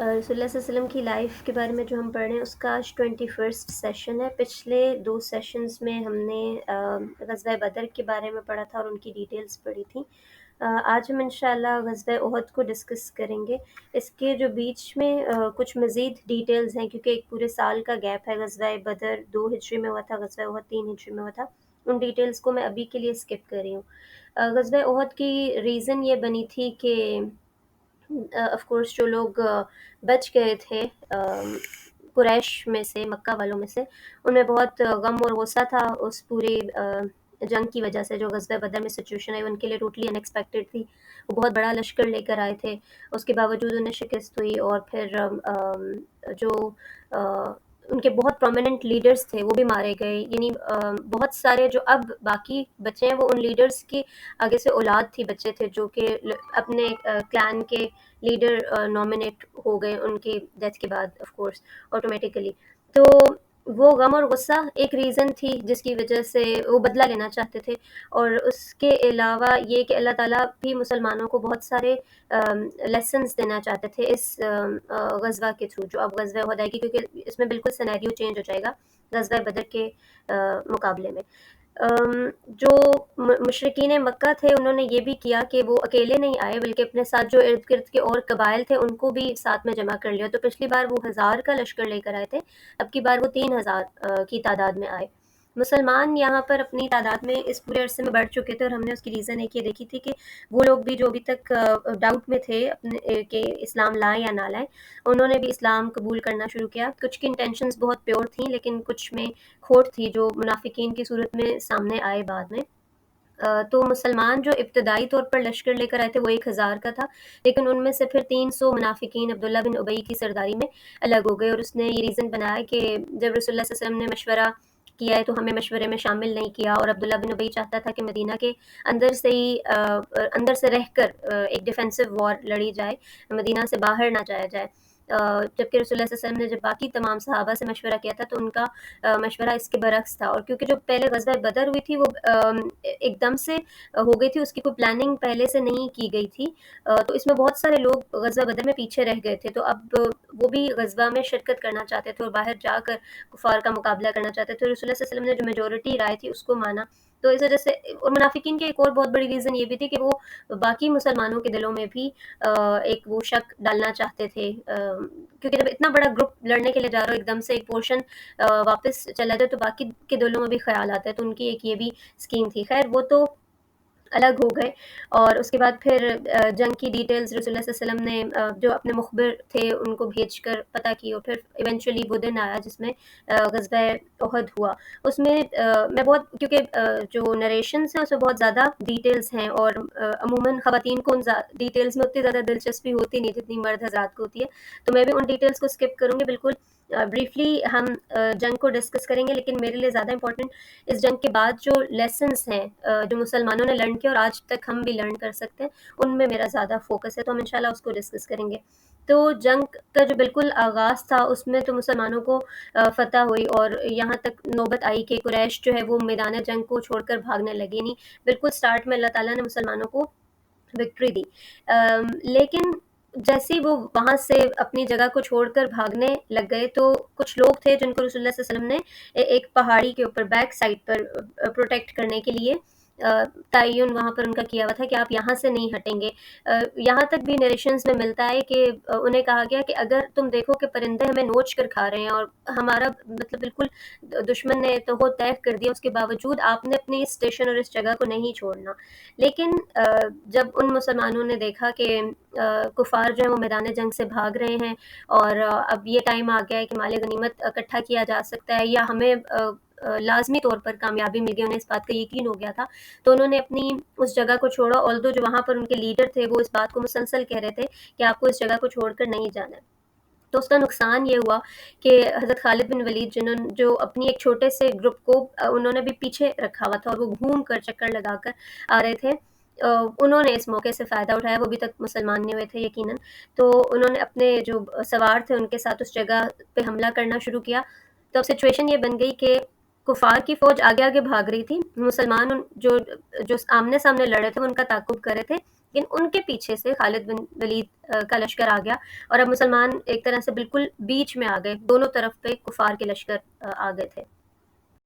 رسول اللہ صلی اللہ علیہ وسلم کی لائف کے بارے میں جو ہم پڑھ رہے ہیں اس کا آج 21 سیشن ہے۔ پچھلے 2 سیشنز میں ہم نے غزوہ بدر کے بارے میں پڑھا تھا اور ان کی ڈیٹیلز پڑھی تھیں۔ آج ہم انشاءاللہ غزوہ احد کو ڈسکس کریں گے۔ اس کے جو بیچ میں کچھ مزید ڈیٹیلز ہیں، کیونکہ ایک پورے سال کا گیپ ہے۔ غزوہ بدر 2 ہجری میں ہوا تھا، غزوہ احد 3 ہجری میں ہوا تھا۔ ان ڈیٹیلز کو میں ابھی کے لیے اسکپ کر رہی ہوں۔ غزوہ احد کی ریزن یہ بنی تھی کہ آف کورس جو لوگ بچ گئے تھے قریش میں سے، مکہ والوں میں سے، ان میں بہت غم اور غصہ تھا اس پوری جنگ کی وجہ سے۔ جو غزوہ بدر میں سچویشن آئی ان کے لیے ٹوٹلی ان ایکسپیکٹڈ تھی۔ وہ بہت بڑا لشکر لے کر آئے تھے، اس کے باوجود انہیں شکست ہوئی، اور پھر جو ان کے بہت پرومیننٹ لیڈرز تھے وہ بھی مارے گئے۔ یعنی بہت سارے جو اب باقی بچے ہیں وہ ان لیڈرز کی آگے سے اولاد تھی، بچے تھے جو کہ اپنے کلان کے لیڈر نامنیٹ ہو گئے ان کی ڈیتھ کے بعد آف کورس آٹومیٹیکلی۔ تو وہ غم اور غصہ ایک ریزن تھی جس کی وجہ سے وہ بدلہ لینا چاہتے تھے، اور اس کے علاوہ یہ کہ اللہ تعالیٰ بھی مسلمانوں کو بہت سارے لیسنز دینا چاہتے تھے اس غزوہ کے تھرو جو اب غزوہ احد آئے گی، کیونکہ اس میں بالکل سینیریو چینج ہو جائے گا غزوہ بدر کے مقابلے میں۔ جو مشرکین مکہ تھے انہوں نے یہ بھی کیا کہ وہ اکیلے نہیں آئے، بلکہ اپنے ساتھ جو ارد گرد کے اور قبائل تھے ان کو بھی ساتھ میں جمع کر لیا۔ تو پچھلی بار وہ 1000 کا لشکر لے کر آئے تھے، اب کی بار وہ 3000 کی تعداد میں آئے۔ مسلمان یہاں پر اپنی تعداد میں اس پورے عرصے میں بڑھ چکے تھے، اور ہم نے اس کی ریزن ایک یہ دیکھی تھی کہ وہ لوگ بھی جو ابھی تک ڈاؤٹ میں تھے اپنے کہ اسلام لائیں یا نہ لائیں، انہوں نے بھی اسلام قبول کرنا شروع کیا۔ کچھ کی انٹینشنز بہت پیور تھیں، لیکن کچھ میں کھوٹ تھی جو منافقین کی صورت میں سامنے آئے بعد میں۔ تو مسلمان جو ابتدائی طور پر لشکر لے کر آئے تھے وہ 1000 کا تھا، لیکن ان میں سے پھر 300 منافقین عبداللہ بن ابی کی سرداری میں الگ ہو گئے، اور اس نے یہ ریزن بنایا کہ جب رسول اللہ صلی اللہ علیہ وسلم نے مشورہ کیا ہے تو ہمیں مشورے میں شامل نہیں کیا، اور عبداللہ بن ابی چاہتا تھا کہ مدینہ کے اندر سے ہی اندر سے رہ کر ایک ڈیفینسو وار لڑی جائے، مدینہ سے باہر نہ جایا جائے۔ جبکہ رسول اللہ صلی اللہ علیہ وسلم نے جب باقی تمام صحابہ سے مشورہ کیا تھا تو ان کا مشورہ اس کے برعکس تھا، اور کیونکہ جو پہلے غزوہ بدر ہوئی تھی وہ ایک دم سے ہو گئی تھی، اس کی کوئی پلاننگ پہلے سے نہیں کی گئی تھی، تو اس میں بہت سارے لوگ غزوہ بدر میں پیچھے رہ گئے تھے، تو اب وہ بھی غزوہ میں شرکت کرنا چاہتے تھے اور باہر جا کر کفار کا مقابلہ کرنا چاہتے تھے۔ رسول اللہ صلی اللہ علیہ وسلم نے جو میجورٹی رائے تھی اس کو مانا، تو اس وجہ سے۔ اور منافقین کی ایک اور بہت بڑی ریزن یہ بھی تھی کہ وہ باقی مسلمانوں کے دلوں میں بھی ایک وہ شک ڈالنا چاہتے تھے، کیونکہ جب اتنا بڑا گروپ لڑنے کے لیے جا رہا ہو، ایک دم سے ایک پورشن واپس چلا جائے تو باقی کے دلوں میں بھی خیال آتا ہے، تو ان کی ایک یہ بھی اسکیم تھی۔ خیر وہ تو الگ ہو گئے، اور اس کے بعد پھر جنگ کی ڈیٹیلز رسول اللہ صلی اللہ علیہ وسلم نے جو اپنے مخبر تھے ان کو بھیج کر پتہ کی، اور پھر ایونچولی وہ دن آیا جس میں غزوہ احد ہوا۔ اس میں میں بہت، کیونکہ جو نریشنس ہیں اس میں بہت زیادہ ڈیٹیلز ہیں، اور عموماً خواتین کو ان ڈیٹیلز میں اتنی زیادہ دلچسپی ہوتی نہیں جتنی مرد حضرات کو ہوتی ہے، تو میں بھی ان ڈیٹیلز کو اسکپ کروں گی۔ بالکل بریفلی ہم جنگ کو ڈسکس کریں گے، لیکن میرے لیے زیادہ امپورٹنٹ اس جنگ کے بعد جو لیسنس ہیں جو مسلمانوں نے لرن کیا اور آج تک ہم بھی لرن کر سکتے ہیں، ان میں میرا زیادہ فوکس ہے، تو ہم انشاءاللہ اس کو ڈسکس کریں گے۔ تو جنگ کا جو بالکل آغاز تھا اس میں تو مسلمانوں کو فتح ہوئی، اور یہاں تک نوبت آئی کہ قریش جو ہے وہ میدان جنگ کو چھوڑ کر بھاگنے لگے نہیں۔ بالکل سٹارٹ میں اللہ تعالیٰ نے مسلمانوں کو وکٹری دی، لیکن جیسے وہ وہاں سے اپنی جگہ کو چھوڑ کر بھاگنے لگ گئے تو کچھ لوگ تھے جن کو رسول اللہ صلی اللہ علیہ وسلم نے ایک پہاڑی کے اوپر بیک سائڈ پر پروٹیکٹ کرنے کے لیے تعین وہاں پر ان کا کیا ہوا تھا کہ آپ یہاں سے نہیں ہٹیں گے۔ یہاں تک بھی نریشنز میں ملتا ہے کہ انہیں کہا گیا کہ اگر تم دیکھو کہ پرندے ہمیں نوچ کر کھا رہے ہیں اور ہمارا مطلب بالکل دشمن نے تو طے کر دیا، اس کے باوجود آپ نے اپنی اس اسٹیشن اور اس جگہ کو نہیں چھوڑنا۔ لیکن جب ان مسلمانوں نے دیکھا کہ کفار جو ہیں وہ میدان جنگ سے بھاگ رہے ہیں، اور اب یہ ٹائم آ گیا ہے کہ مال غنیمت اکٹھا کیا جا سکتا ہے یا ہمیں لازمی طور پر کامیابی مل گئی، انہیں اس بات کا یقین ہو گیا تھا، تو انہوں نے اپنی اس جگہ کو چھوڑا، آلدو جو وہاں پر ان کے لیڈر تھے وہ اس بات کو مسلسل کہہ رہے تھے کہ آپ کو اس جگہ کو چھوڑ کر نہیں جانا ہے۔ تو اس کا نقصان یہ ہوا کہ حضرت خالد بن ولید جو اپنی ایک چھوٹے سے گروپ کو انہوں نے بھی پیچھے رکھا ہوا تھا اور وہ گھوم کر چکر لگا کر آ رہے تھے، انہوں نے اس موقع سے فائدہ اٹھایا، وہ ابھی تک مسلمان نہیں ہوئے تھے یقیناً، تو انہوں نے اپنے جو سوار تھے ان کے ساتھ اس جگہ پہ حملہ کرنا شروع کیا۔ تو اب سچویشن یہ بن گئی کہ کفار کی فوج آگے آگے بھاگ رہی تھی، مسلمان جو آمنے سامنے لڑے تھے وہ ان کا تعاقب کر رہے تھے، لیکن ان کے پیچھے سے خالد بن ولید کا لشکر آ گیا، اور اب مسلمان ایک طرح سے بالکل بیچ میں آ گئے، دونوں طرف پہ کفار کے لشکر آ گئے تھے۔